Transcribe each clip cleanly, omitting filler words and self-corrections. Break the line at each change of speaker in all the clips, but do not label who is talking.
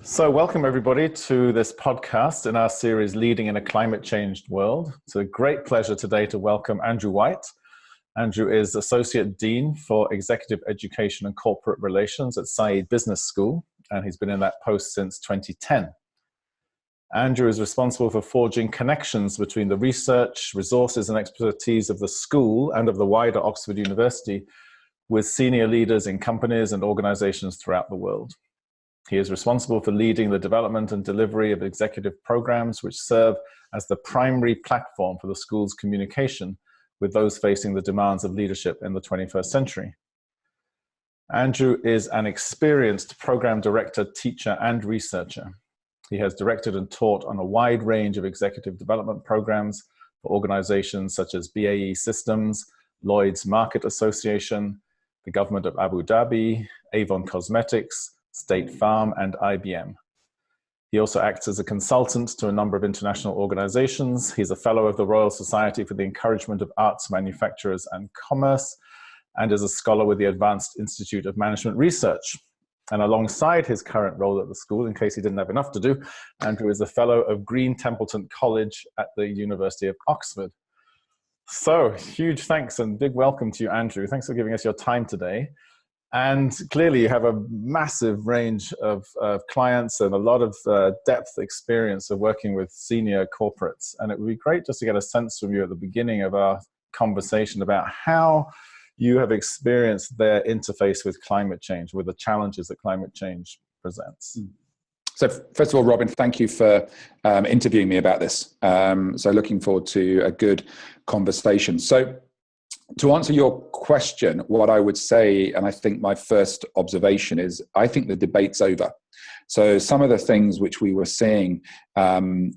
So welcome everybody to this podcast in our series Leading in a Climate Changed World. It's a great pleasure today to welcome Andrew White. Andrew is Associate Dean for Executive Education and Corporate Relations at Saïd Business School, and he's been in that post since 2010. Andrew is responsible for forging connections between the research, resources and expertise of the school and of the wider Oxford University with senior leaders in companies and organizations throughout the world. He is responsible for leading the development and delivery of executive programs which serve as the primary platform for the school's communication with those facing the demands of leadership in the 21st century. Andrew is an experienced program director, teacher, and researcher. He has directed and taught on a wide range of executive development programs for organizations such as BAE Systems, Lloyd's Market Association, the Government of Abu Dhabi, Avon Cosmetics, State Farm, and IBM. He also acts as a consultant to a number of international organizations. He's a fellow of the Royal Society for the Encouragement of Arts, Manufacturers and Commerce, and is a scholar with the Advanced Institute of Management Research. And alongside his current role at the school, in case he didn't have enough to do, Andrew is a fellow of Green Templeton College at the University of Oxford. So, huge thanks and big welcome to you, Andrew. Thanks for giving us your time today. And clearly you have a massive range of clients and a lot of depth experience of working with senior corporates. And it would be great just to get a sense from you at the beginning of our conversation about how you have experienced their interface with climate change, with the challenges that climate change presents.
So first of all, Robin, thank you for interviewing me about this. So looking forward to a good conversation. So to answer your question, what I would say, and I think my first observation is, I think the debate's over. So some of the things which we were seeing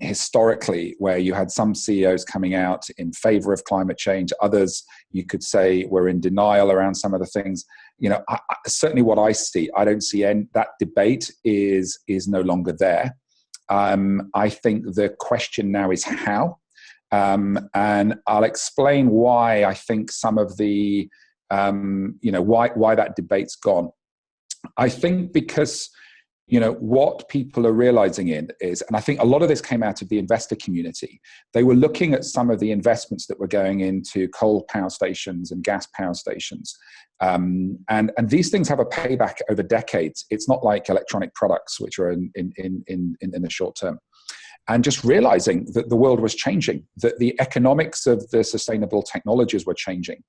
historically, where you had some CEOs coming out in favor of climate change, others you could say were in denial around some of the things. You know, certainly what I see, I don't see that debate is no longer there. I think the question now is how. And I'll explain why I think some of the, why that debate's gone. I think because, what people are realizing is, and I think a lot of this came out of the investor community, they were looking at some of the investments that were going into coal power stations and gas power stations. And these things have a payback over decades. It's not like electronic products, which are in the short term. And just realizing that the world was changing, that the economics of the sustainable technologies were changing.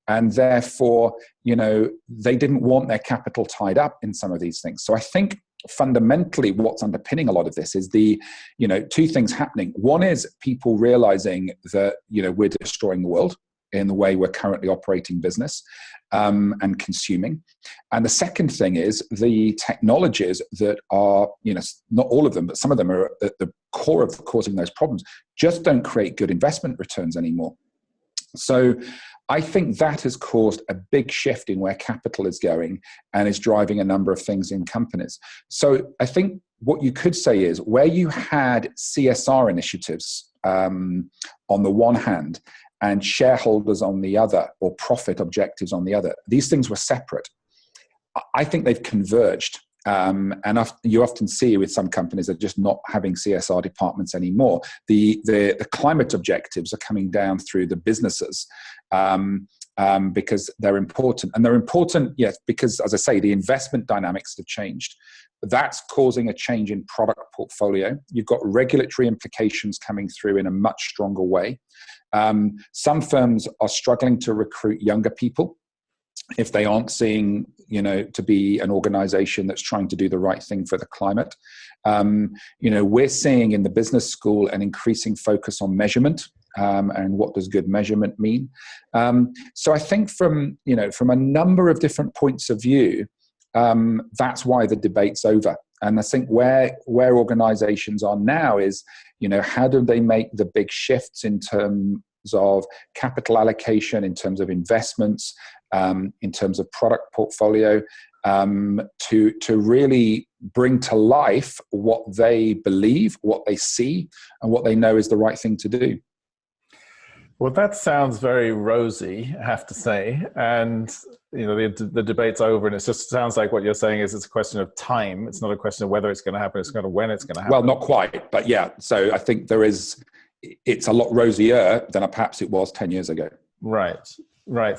And therefore, they didn't want their capital tied up in some of these things. So I think fundamentally what's underpinning a lot of this is two things happening. One is people realizing that, we're destroying the world in the way we're currently operating business and consuming. And the second thing is the technologies that are, not all of them, but some of them are at the core of causing those problems, just don't create good investment returns anymore. So I think that has caused a big shift in where capital is going and is driving a number of things in companies. So I think what you could say is where you had CSR initiatives on the one hand, and shareholders on the other, or profit objectives on the other. These things were separate. I think they've converged. And you often see with some companies that are just not having CSR departments anymore. The climate objectives are coming down through the businesses because they're important. And they're important, yes, because, as I say, the investment dynamics have changed. That's causing a change in product portfolio. You've got regulatory implications coming through in a much stronger way. Some firms are struggling to recruit younger people if they aren't seeing, to be an organization that's trying to do the right thing for the climate. We're seeing in the business school an increasing focus on measurement. And what does good measurement mean? So I think from a number of different points of view, that's why the debate's over. And I think where organizations are now is, how do they make the big shifts in terms of capital allocation, in terms of investments, in terms of product portfolio, to really bring to life what they believe, what they see, and what they know is the right thing to do.
Well, that sounds very rosy, I have to say. And the debate's over, and it just sounds like what you're saying is it's a question of time. It's not a question of whether it's going to happen. It's kind of when it's going to happen.
Well, not quite, but yeah. So I think it's a lot rosier than perhaps it was 10 years ago.
Right.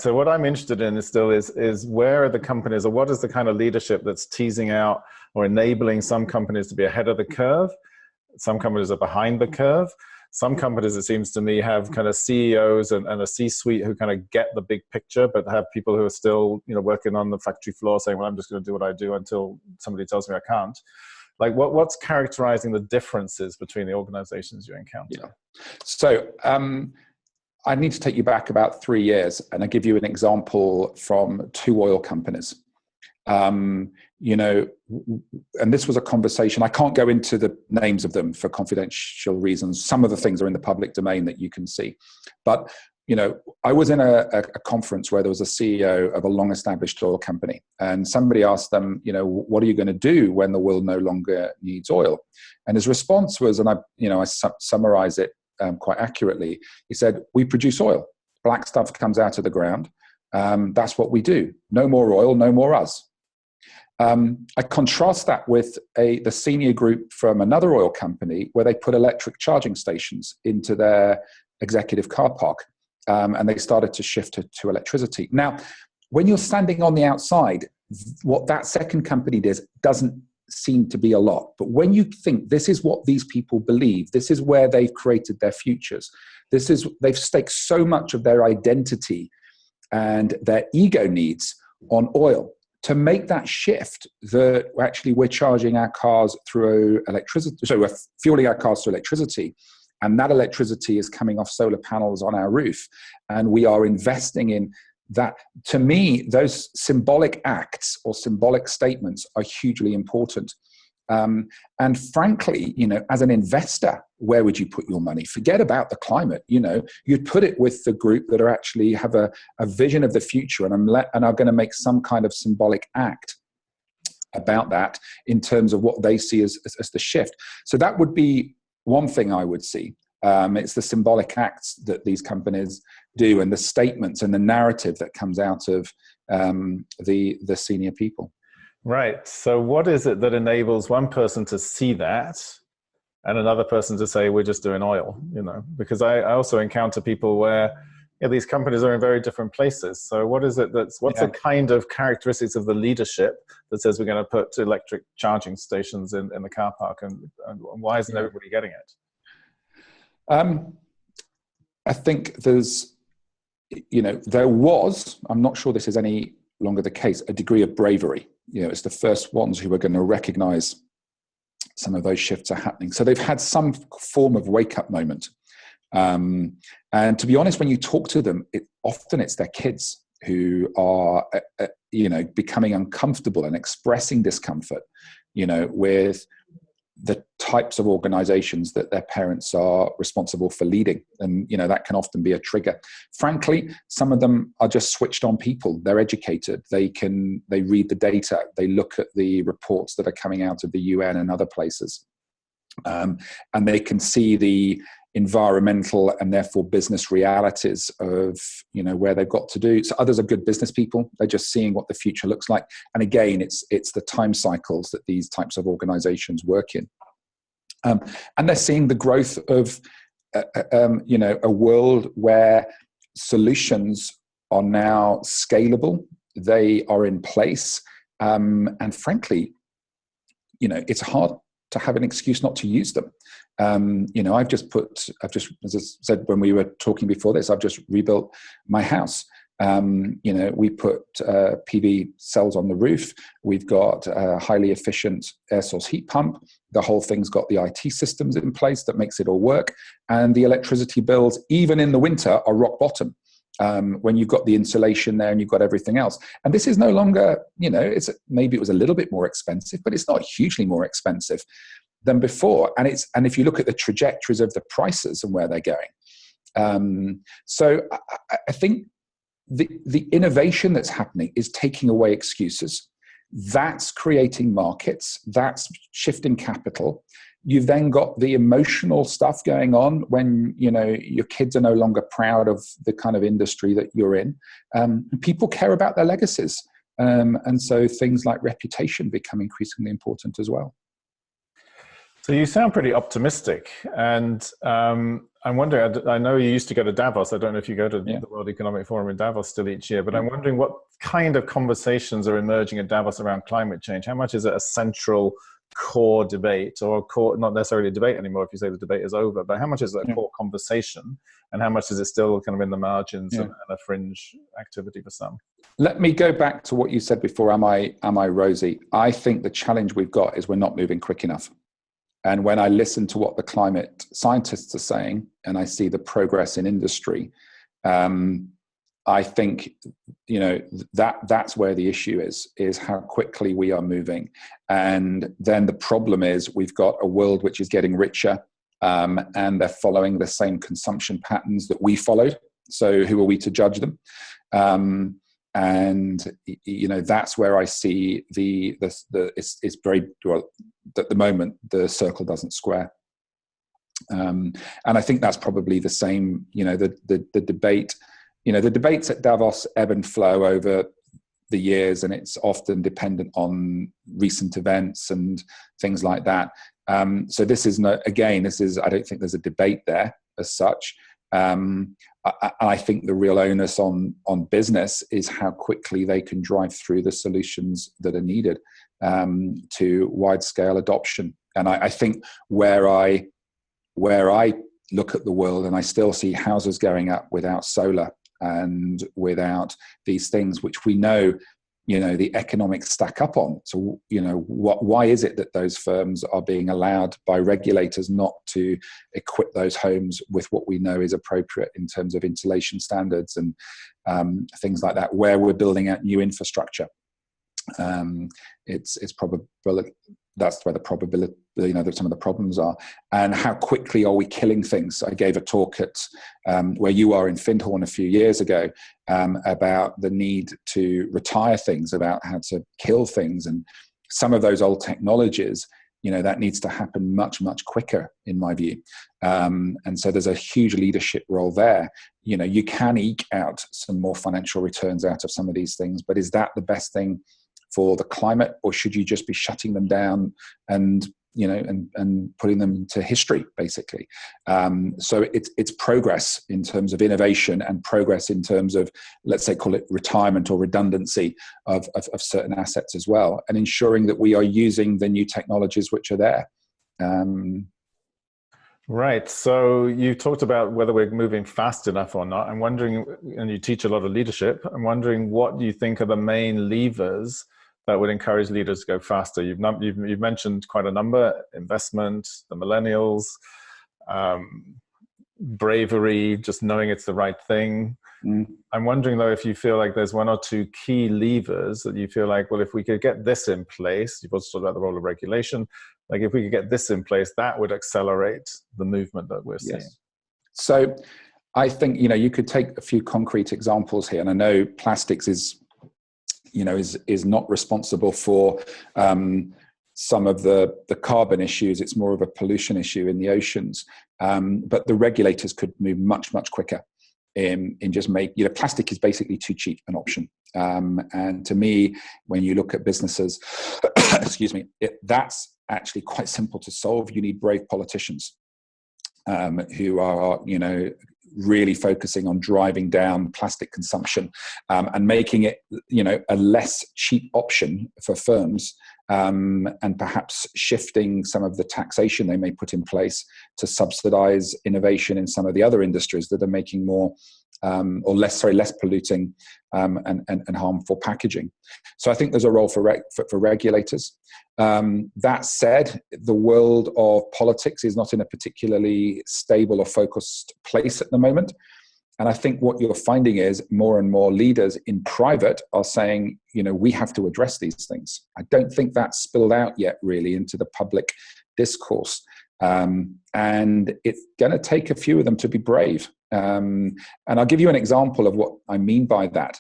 So what I'm interested in is where are the companies, or what is the kind of leadership that's teasing out or enabling some companies to be ahead of the curve? Some companies are behind the curve. Some companies, it seems to me, have kind of CEOs and a C-suite who kind of get the big picture, but have people who are still, working on the factory floor saying, well, I'm just going to do what I do until somebody tells me I can't. Like what's characterizing the differences between the organizations you encounter?
Yeah. So I need to take you back about 3 years, and I give you an example from 2 oil companies. And this was a conversation. I can't go into the names of them for confidential reasons. Some of the things are in the public domain that you can see. But, I was in a conference where there was a CEO of a long-established oil company, and somebody asked them, what are you going to do when the world no longer needs oil? And his response was, and I summarize it quite accurately. He said, we produce oil. Black stuff comes out of the ground. That's what we do. No more oil, no more us. I contrast that with the senior group from another oil company where they put electric charging stations into their executive car park, and they started to shift to electricity. Now, when you're standing on the outside, what that second company doesn't seem to be a lot. But when you think this is what these people believe, this is where they've created their futures, they've staked so much of their identity and their ego needs on oil. To make that shift, that actually we're charging our cars through electricity, so we're fueling our cars through electricity, and that electricity is coming off solar panels on our roof, and we are investing in that. To me, those symbolic acts or symbolic statements are hugely important. And frankly, as an investor, where would you put your money? Forget about the climate. You'd put it with the group that are actually have a vision of the future and are going to make some kind of symbolic act about that in terms of what they see as the shift. So that would be one thing I would see. It's the symbolic acts that these companies do, and the statements and the narrative that comes out of the senior people.
Right. So what is it that enables one person to see that and another person to say, we're just doing oil, because I also encounter people where these companies are in very different places. So what is it what's the kind of characteristics of the leadership that says we're going to put electric charging stations in the car park, and why isn't everybody getting it?
I think there was, I'm not sure this is any longer the case, a degree of bravery. It's the first ones who are going to recognize some of those shifts are happening. So they've had some form of wake-up moment. And to be honest, when you talk to them, often it's their kids who are, becoming uncomfortable and expressing discomfort, with the types of organizations that their parents are responsible for leading. And, that can often be a trigger. Frankly, some of them are just switched on people. They're educated. They read the data. They look at the reports that are coming out of the UN and other places. And they can see the environmental and therefore business realities of, where they've got to do. So others are good business people. They're just seeing what the future looks like. And again, it's the time cycles that these types of organizations work in. And they're seeing the growth of, a world where solutions are now scalable. They are in place. And frankly, it's hard to have an excuse not to use them. I've just, as I said when we were talking before this, I've just rebuilt my house. We put PV cells on the roof. We've got a highly efficient air source heat pump. The whole thing's got the IT systems in place that makes it all work. And the electricity bills, even in the winter, are rock bottom. When you've got the insulation there and you've got everything else. And this is no longer, maybe it was a little bit more expensive, but it's not hugely more expensive than before. And if you look at the trajectories of the prices and where they're going. So I think the innovation that's happening is taking away excuses. That's creating markets. That's shifting capital. you've then got the emotional stuff going on when, you know, your kids are no longer proud of the kind of industry that you're in. People care about their legacies. And so things like reputation become increasingly important as well.
So you sound pretty optimistic, and I'm wondering, I know you used to go to Davos. I don't know if you go to the World Economic Forum in Davos still each year, but I'm wondering what kind of conversations are emerging at Davos around climate change. How much is it a central core debate, or core, not necessarily a debate anymore if you say the debate is over, but how much is it a core conversation, and how much is it still kind of in the margins and a fringe activity for some?
Let me go back to what you said before. Am I rosy? I think the challenge we've got is we're not moving quick enough. And when I listen to what the climate scientists are saying, and I see the progress in industry, I think, you know, that's where the issue is how quickly we are moving. And then the problem is we've got a world which is getting richer, and they're following the same consumption patterns that we followed. So who are we to judge them? And you know, that's where I see it's very well at the moment the circle doesn't square, and I think that's probably the same. You know, the debate, you know, the debates at Davos ebb and flow over the years, and it's often dependent on recent events and things like that. So this is I don't think there's a debate there as such. I think the real onus on business is how quickly they can drive through the solutions that are needed to wide scale adoption. And I think where I look at the world, and I still see houses going up without solar and without these things which we know, you know, the economics stack up on. So, you know, why is it that those firms are being allowed by regulators not to equip those homes with what we know is appropriate in terms of insulation standards and things like that, where we're building out new infrastructure? It's probably, that's where the probability, you know, that some of the problems are. And how quickly are we killing things? I gave a talk at where you are in Findhorn a few years ago about the need to retire things, about how to kill things. And some of those old technologies, you know, that needs to happen much, much quicker, in my view. And so there's a huge leadership role there. You know, you can eke out some more financial returns out of some of these things, but is that the best thing for the climate, or should you just be shutting them down and, you know, and putting them into history, basically? So it's progress in terms of innovation, and progress in terms of, let's say, call it retirement or redundancy of certain assets as well, and ensuring that we are using the new technologies which are there.
Right. So you talked about whether we're moving fast enough or not. I'm wondering, and you teach a lot of leadership, I'm wondering what you think are the main levers that would encourage leaders to go faster. You've mentioned quite a number: investment, the millennials, bravery, just knowing it's the right thing. I'm wondering, though, if you feel like there's one or two key levers that you feel like, well, if we could get this in place, you've also talked about the role of regulation, like if we could get this in place, that would accelerate the movement that we're seeing. Yes.
So I think, you know, you could take a few concrete examples here, and I know plastics is not responsible for some of the carbon issues. It's more of a pollution issue in the oceans. But the regulators could move much, much quicker in just plastic is basically too cheap an option. And to me, when you look at businesses, excuse me, that's actually quite simple to solve. You need brave politicians who are, you know, really focusing on driving down plastic consumption and making it, you know, a less cheap option for firms, and perhaps shifting some of the taxation they may put in place to subsidize innovation in some of the other industries that are making more or less polluting and harmful packaging. So I think there's a role for regulators. That said, the world of politics is not in a particularly stable or focused place at the moment. And I think what you're finding is more and more leaders in private are saying, you know, we have to address these things. I don't think that's spilled out yet really into the public discourse. And it's going to take a few of them to be brave. And I'll give you an example of what I mean by that.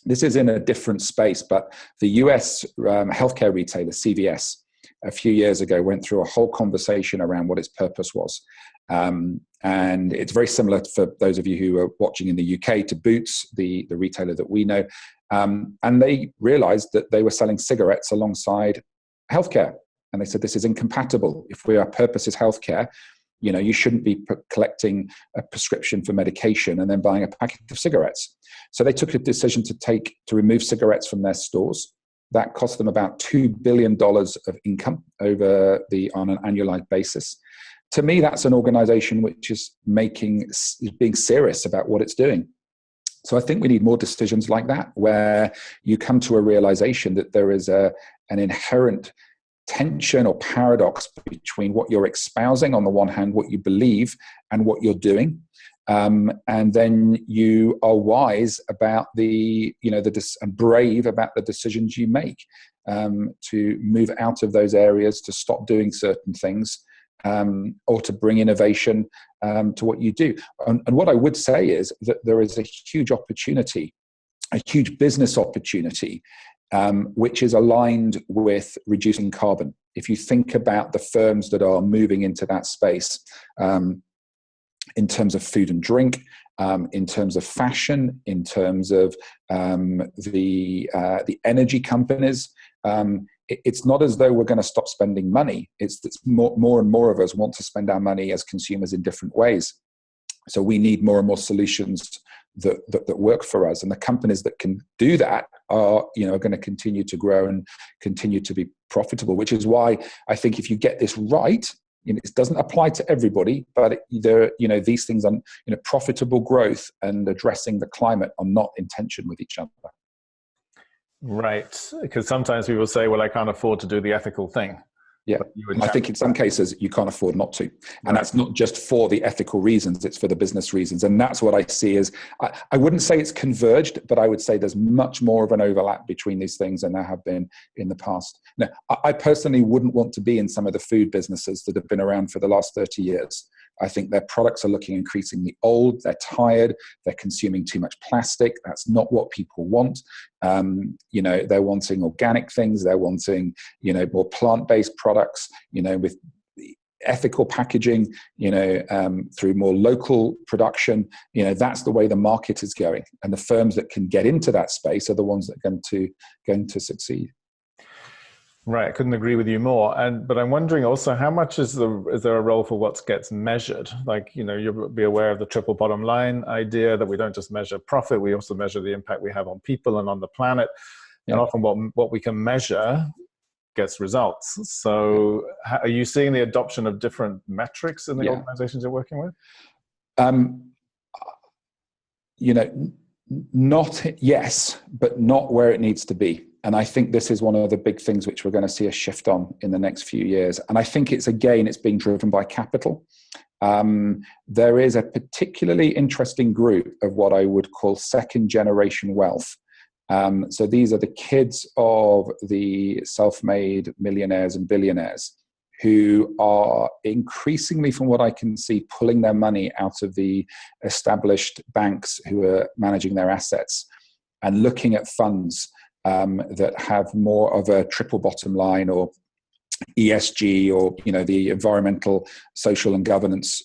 This is in a different space, but the US healthcare retailer, CVS, a few years ago went through a whole conversation around what its purpose was. And it's very similar for those of you who are watching in the UK to Boots, the retailer that we know. And they realized that they were selling cigarettes alongside healthcare. And they said, this is incompatible. If our purpose is healthcare, you shouldn't be collecting a prescription for medication and then buying a packet of cigarettes. So they took a decision to remove cigarettes from their stores. That cost them about $2 billion of income on an annualized basis. To me, that's an organization which is being serious about what it's doing. So I think we need more decisions like that, where you come to a realization that there is an inherent tension or paradox between what you're espousing on the one hand, what you believe, and what you're doing. And then you are wise about and brave about the decisions you make, to move out of those areas, to stop doing certain things, or to bring innovation to what you do. And what I would say is that there is a huge opportunity, a huge business opportunity, which is aligned with reducing carbon. If you think about the firms that are moving into that space, in terms of food and drink, in terms of fashion, in terms of the energy companies, it's not as though we're going to stop spending money. It's more and more of us want to spend our money as consumers in different ways. So we need more and more solutions that work for us, and the companies that can do that are going to continue to grow and continue to be profitable. Which is why I think if you get this right, it doesn't apply to everybody, but these things on profitable growth and addressing the climate are not in tension with each other.
Right, because sometimes people say, "Well, I can't afford to do the ethical thing."
Yeah, and I think in some cases you can't afford not to. And that's not just for the ethical reasons, it's for the business reasons. And that's what I see as, I wouldn't say it's converged, but I would say there's much more of an overlap between these things than there have been in the past. Now, I personally wouldn't want to be in some of the food businesses that have been around for the last 30 years. I think their products are looking increasingly old, they're tired, they're consuming too much plastic. That's not what people want. They're wanting organic things, they're wanting, more plant-based products, with ethical packaging, through more local production. That's the way the market is going. And the firms that can get into that space are the ones that are going to succeed.
Right, I couldn't agree with you more. But I'm wondering also, how much is there a role for what gets measured? Like, you'll be aware of the triple bottom line idea, that we don't just measure profit, we also measure the impact we have on people and on the planet. Yeah. And often what we can measure gets results. So are you seeing the adoption of different metrics in the organizations you're working with?
Yes, but not where it needs to be. And I think this is one of the big things which we're going to see a shift on in the next few years. And I think it's being driven by capital. There is a particularly interesting group of what I would call second generation wealth. So these are the kids of the self-made millionaires and billionaires who are increasingly, from what I can see, pulling their money out of the established banks who are managing their assets and looking at funds that have more of a triple bottom line, or ESG, or the environmental, social, and governance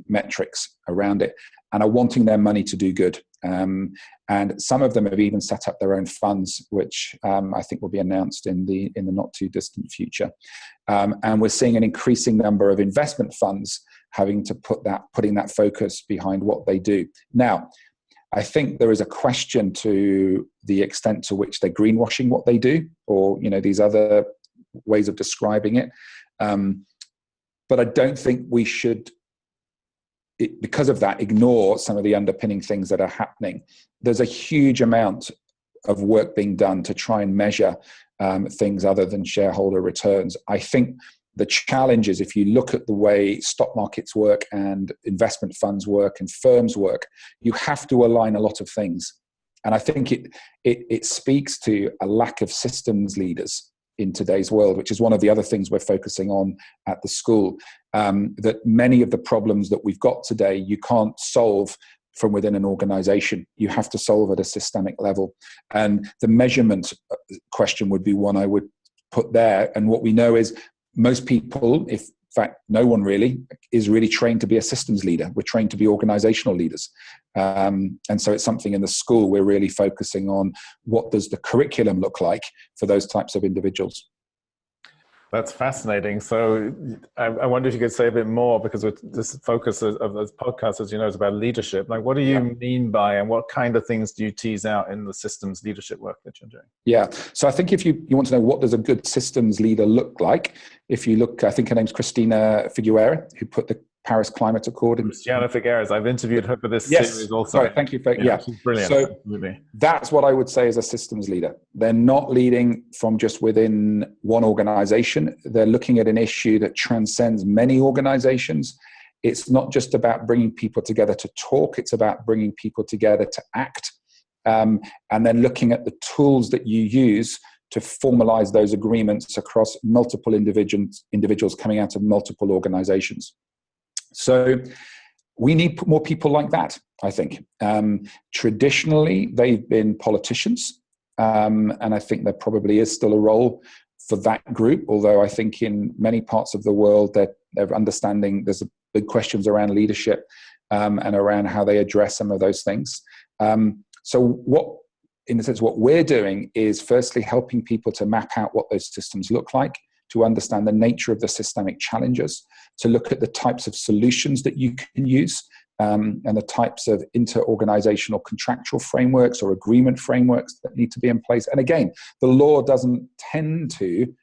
metrics around it, and are wanting their money to do good. And some of them have even set up their own funds, which I think will be announced in the not too distant future. And we're seeing an increasing number of investment funds having to putting that focus behind what they do. Now, I think there is a question to the extent to which they're greenwashing what they do, or these other ways of describing it. But I don't think we should, because of that, ignore some of the underpinning things that are happening. There's a huge amount of work being done to try and measure things other than shareholder returns. I think the challenge is, if you look at the way stock markets work and investment funds work and firms work, you have to align a lot of things. And I think it speaks to a lack of systems leaders in today's world, which is one of the other things we're focusing on at the school, that many of the problems that we've got today, you can't solve from within an organization. You have to solve at a systemic level. And the measurement question would be one I would put there. And what we know is most people, if in fact no one really, is really trained to be a systems leader. We're trained to be organizational leaders. And so it's something in the school we're really focusing on. What does the curriculum look like for those types of individuals?
That's fascinating. So I wonder if you could say a bit more, because this focus of this podcast, as you know, is about leadership. Like, what do you mean by, and what kind of things do you tease out in the systems leadership work that you're doing?
Yeah. So I think if you want to know what does a good systems leader look like, if you look, I think her name's Christina Figueira, who put the Paris Climate Accord in.
Christina Figueres. I've interviewed her for this series also.
Sorry, thank you.
She's brilliant.
So
absolutely.
That's what I would say as a systems leader. They're not leading from just within one organization. They're looking at an issue that transcends many organizations. It's not just about bringing people together to talk. It's about bringing people together to act. And then looking at the tools that you use to formalize those agreements across multiple individuals coming out of multiple organizations. So we need more people like that, I think. Traditionally, they've been politicians, and I think there probably is still a role for that group, although I think in many parts of the world they're understanding there's big questions around leadership and around how they address some of those things. So what we're doing is firstly helping people to map out what those systems look like, to understand the nature of the systemic challenges, to look at the types of solutions that you can use, and the types of inter-organizational contractual frameworks or agreement frameworks that need to be in place. And again, the law doesn't tend to,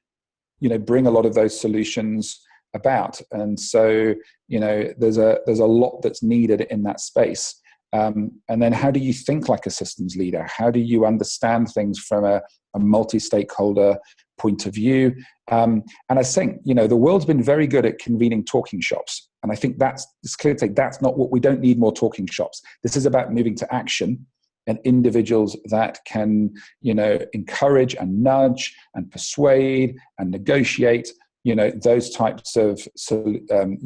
bring a lot of those solutions about. And so, there's a lot that's needed in that space. And then how do you think like a systems leader? How do you understand things from a multi-stakeholder point of view? And I think, the world's been very good at convening talking shops. And I think it's clear to say that's not what we don't need more talking shops. This is about moving to action and individuals that can, encourage and nudge and persuade and negotiate, those types of,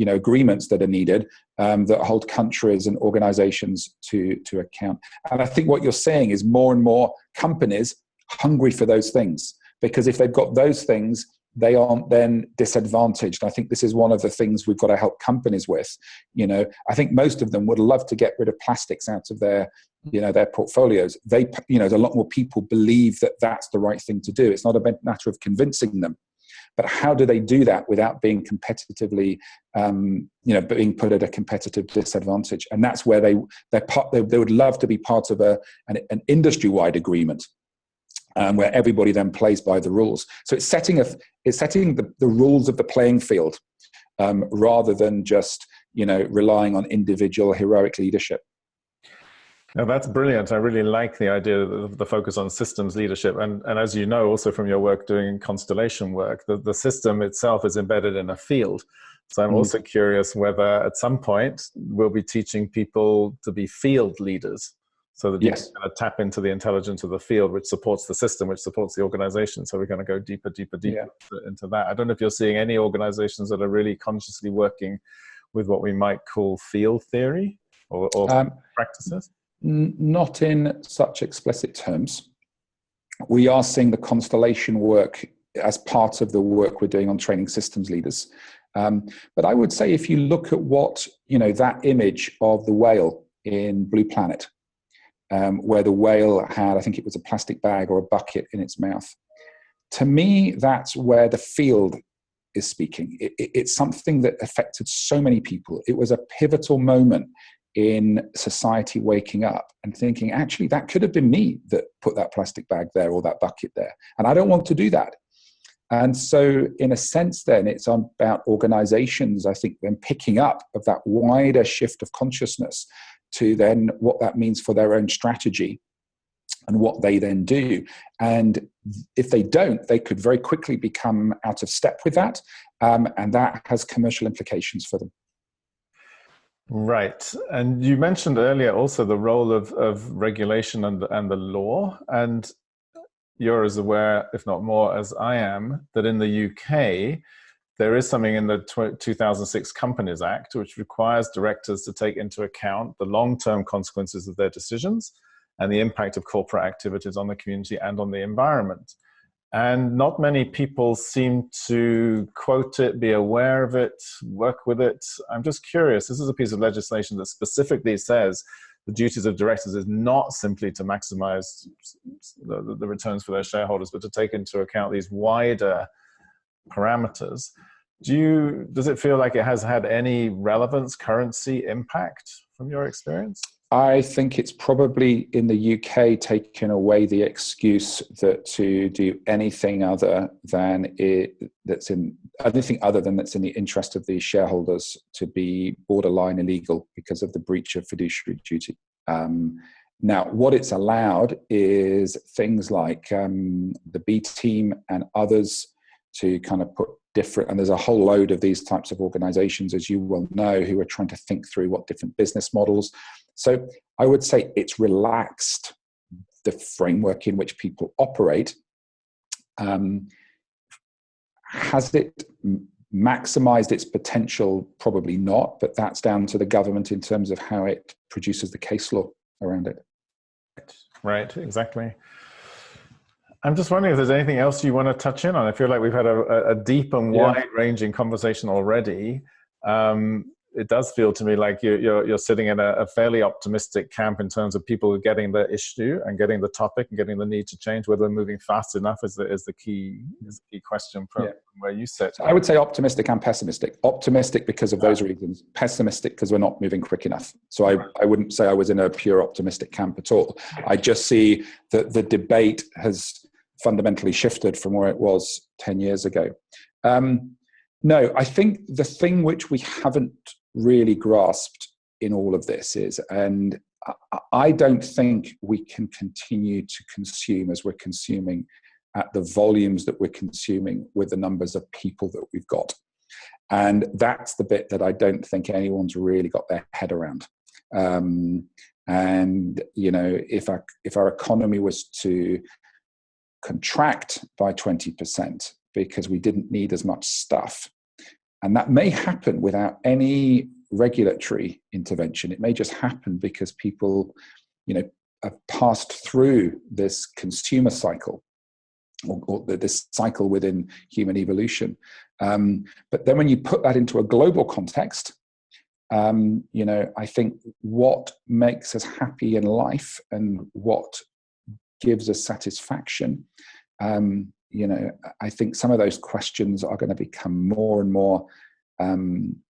agreements that are needed, that hold countries and organizations to account. And I think what you're saying is more and more companies hungry for those things, because if they've got those things, they aren't then disadvantaged. I think this is one of the things we've got to help companies with. I think most of them would love to get rid of plastics out of their portfolios. There's a lot more people believe that that's the right thing to do. It's not a matter of convincing them. But how do they do that without being competitively, being put at a competitive disadvantage? And that's where they would love to be part of an industry-wide agreement, where everybody then plays by the rules. So it's setting the rules of the playing field, rather than just relying on individual heroic leadership.
Now, that's brilliant. I really like the idea of the focus on systems leadership. And as you know, also from your work doing constellation work, the system itself is embedded in a field. So I'm also curious whether at some point we'll be teaching people to be field leaders, so that you can kind of tap into the intelligence of the field, which supports the system, which supports the organization. So we're going to go deeper into that. I don't know if you're seeing any organizations that are really consciously working with what we might call field theory or practices.
Not in such explicit terms. We are seeing the constellation work as part of the work we're doing on training systems leaders. But I would say if you look at what, that image of the whale in Blue Planet, where the whale had, I think it was a plastic bag or a bucket in its mouth. To me, that's where the field is speaking. It's something that affected so many people. It was a pivotal moment in society waking up and thinking, actually, that could have been me that put that plastic bag there or that bucket there. And I don't want to do that. And so in a sense, then it's about organizations, I think, then picking up of that wider shift of consciousness to then what that means for their own strategy and what they then do. And if they don't, they could very quickly become out of step with that. And that has commercial implications for them.
Right. And you mentioned earlier also the role of regulation and the law. And you're as aware, if not more, as I am, that in the UK, there is something in the 2006 Companies Act, which requires directors to take into account the long-term consequences of their decisions and the impact of corporate activities on the community and on the environment. And not many people seem to quote it, be aware of it, work with it. I'm just curious, this is a piece of legislation that specifically says the duties of directors is not simply to maximize the returns for their shareholders, but to take into account these wider parameters. Does it feel like it has had any relevance, currency, impact from your experience?
I think it's probably in the UK taken away the excuse that to do anything other than that's in the interest of the shareholders to be borderline illegal because of the breach of fiduciary duty. Now, what it's allowed is things like the B team and others to kind of put different, and there's a whole load of these types of organizations, as you well know, who are trying to think through what different business models. So I would say it's relaxed the framework in which people operate. Has it maximized its potential? Probably not, but that's down to the government in terms of how it produces the case law around it.
Right, exactly. I'm just wondering if there's anything else you want to touch in on. I feel like we've had a deep and wide-ranging conversation already. It does feel to me like you're sitting in a fairly optimistic camp in terms of people getting the issue and getting the topic and getting the need to change. Whether they're moving fast enough is the key question from where you sit.
I would say optimistic and pessimistic. Optimistic because of those reasons. Pessimistic because we're not moving quick enough. So I wouldn't say I was in a pure optimistic camp at all. I just see that the debate has fundamentally shifted from where it was 10 years ago. No, I think the thing which we haven't really grasped in all of this is, and I don't think we can continue to consume as we're consuming at the volumes that we're consuming with the numbers of people that we've got. And that's the bit that I don't think anyone's really got their head around. And, you know, if our economy was to contract by 20% because we didn't need as much stuff, and that may happen without any regulatory intervention. It may just happen because people, you know, have passed through this consumer cycle or this cycle within human evolution. But then when you put that into a global context, you know, I think what makes us happy in life and what gives us satisfaction, you know, I think some of those questions are going to become more and more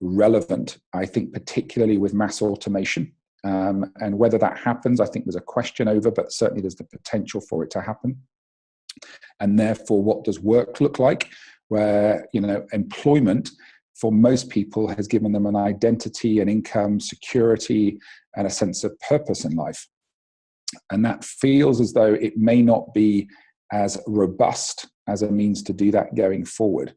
relevant, I think, particularly with mass automation. And whether that happens, I think there's a question over, but certainly there's the potential for it to happen. And therefore, what does work look like? Where, you know, employment for most people has given them an identity, an income, security, and a sense of purpose in life. And that feels as though it may not be as robust as a means to do that going forward.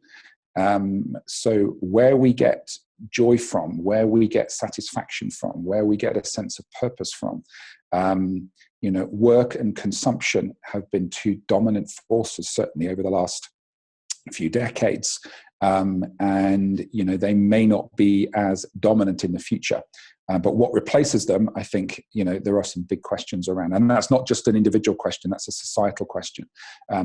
So where we get joy from, where we get satisfaction from, where we get a sense of purpose from, you know, work and consumption have been two dominant forces, certainly over the last few decades. And, you know, they may not be as dominant in the future. But what replaces them, I think, you know, there are some big questions around. And that's not just an individual question, that's a societal question,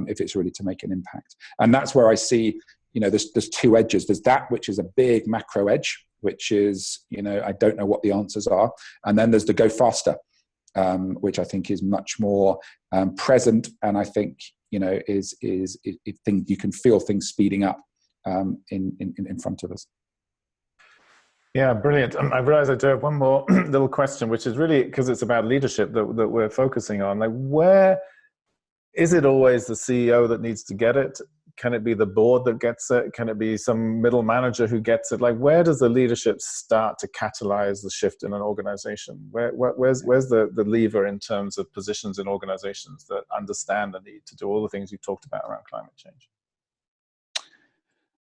if it's really to make an impact. And that's where I see, you know, there's two edges. There's that which is a big macro edge, which is, you know, I don't know what the answers are. And then there's the go faster, which I think is much more present. And I think, you know, is you can feel things speeding up in front of us.
Yeah, brilliant. I realize I do have one more little question, which is really because it's about leadership that we're focusing on. Like, where is it always the CEO that needs to get it? Can it be the board that gets it? Can it be some middle manager who gets it? Like, where does the leadership start to catalyze the shift in an organization? Where's the lever in terms of positions in organizations that understand the need to do all the things you talked about around climate change?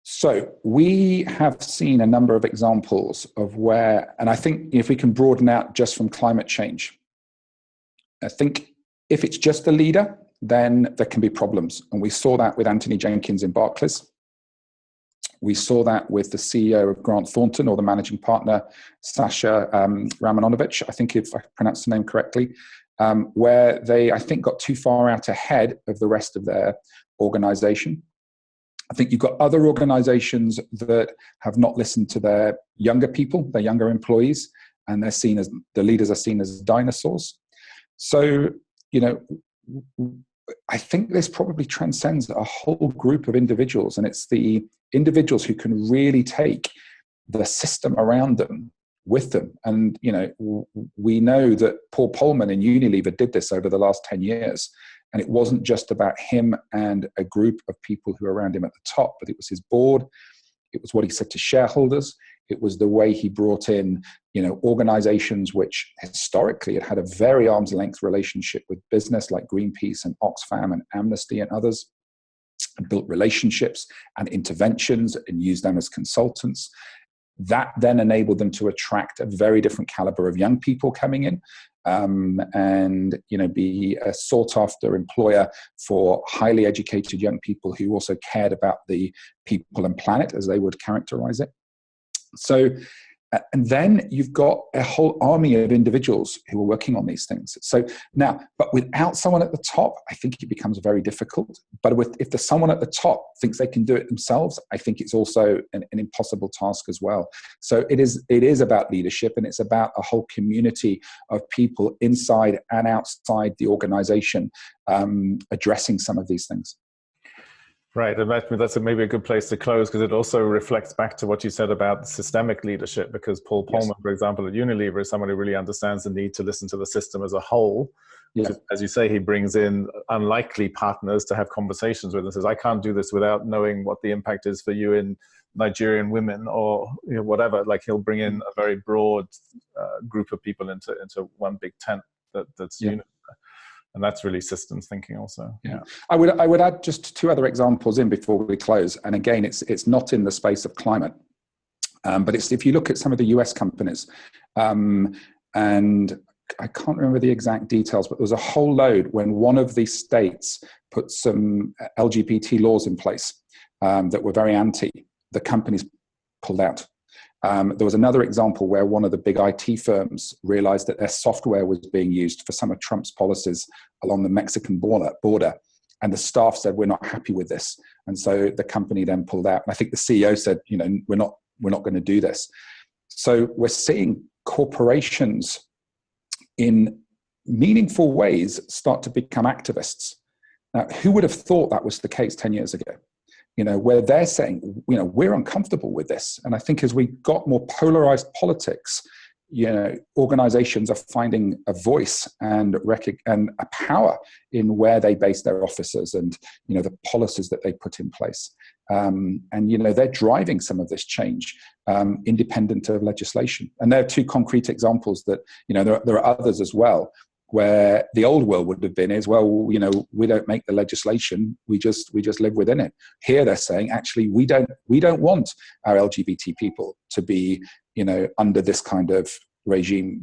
So we have seen a number of examples of where, and I think if we can broaden out just from climate change, I think if it's just the leader, then there can be problems. And we saw that with Anthony Jenkins in Barclays. We saw that with the CEO of Grant Thornton, or the managing partner, Sasha Ramanonovich, I think if I pronounced the name correctly. where they, I think, got too far out ahead of the rest of their organization. I think you've got other organizations that have not listened to their younger people, their younger employees, and they're seen as, the leaders are seen as dinosaurs. So, I think this probably transcends a whole group of individuals, and it's the individuals who can really take the system around them with them. And, we know that Paul Polman in Unilever did this over the last 10 years. And it wasn't just about him and a group of people who were around him at the top, but it was his board. It was what he said to shareholders. It was the way he brought in, organizations which historically had a very arm's length relationship with business, like Greenpeace and Oxfam and Amnesty and others, and built relationships and interventions and used them as consultants. That then enabled them to attract a very different caliber of young people coming in, and be a sought after employer for highly educated young people who also cared about the people and planet, as they would characterize it. So, and then you've got a whole army of individuals who are working on these things. So now, but without someone at the top, I think it becomes very difficult. But if there's someone at the top thinks they can do it themselves, I think it's also an impossible task as well. So it is about leadership, and it's about a whole community of people inside and outside the organization addressing some of these things.
Right, and that's maybe a good place to close, because it also reflects back to what you said about systemic leadership, because Paul Polman, yes, for example, at Unilever, is someone who really understands the need to listen to the system as a whole. Yeah. As you say, he brings in unlikely partners to have conversations with and says, I can't do this without knowing what the impact is for you in Nigerian women or whatever. Like, he'll bring in a very broad group of people into one big tent that's Unilever. And that's really systems thinking also.
Yeah. I would add just two other examples in before we close. And again, it's not in the space of climate, but it's, if you look at some of the US companies, and I can't remember the exact details, but there was a whole load when one of these states put some LGBT laws in place that were very anti, the companies pulled out. There was another example where one of the big IT firms realized that their software was being used for some of Trump's policies along the Mexican border. And the staff said, we're not happy with this. And so the company then pulled out. And I think the CEO said, we're not going to do this. So we're seeing corporations in meaningful ways start to become activists. Now, who would have thought that was the case 10 years ago? Where they're saying, we're uncomfortable with this. And I think as we got more polarized politics, organizations are finding a voice and a power in where they base their offices and, the policies that they put in place. And they're driving some of this change independent of legislation. And there are two concrete examples that, there are others as well, where the old world would have been is, well, we don't make the legislation, we just live within it. Here they're saying, actually, we don't want our LGBT people to be, under this kind of regime.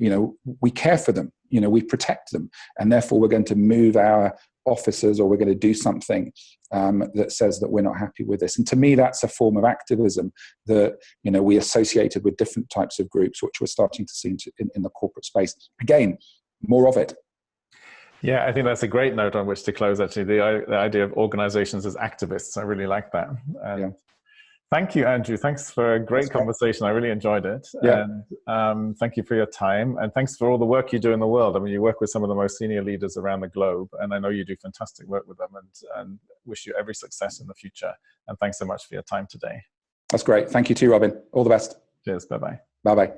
We care for them, we protect them, and therefore we're going to move our officers, or we're going to do something that says that we're not happy with this. And to me, that's a form of activism that, we associated with different types of groups, which we're starting to see in the corporate space. Again, more of it.
Yeah, I think that's a great note on which to close, actually, the idea of organizations as activists. I really like that. And thank you, Andrew. Thanks for a great conversation. I really enjoyed it.
Yeah.
And thank you for your time. And thanks for all the work you do in the world. I mean, you work with some of the most senior leaders around the globe, and I know you do fantastic work with them, and wish you every success in the future. And thanks so much for your time today.
That's great. Thank you too, Robin. All the best.
Cheers. Bye-bye.
Bye-bye.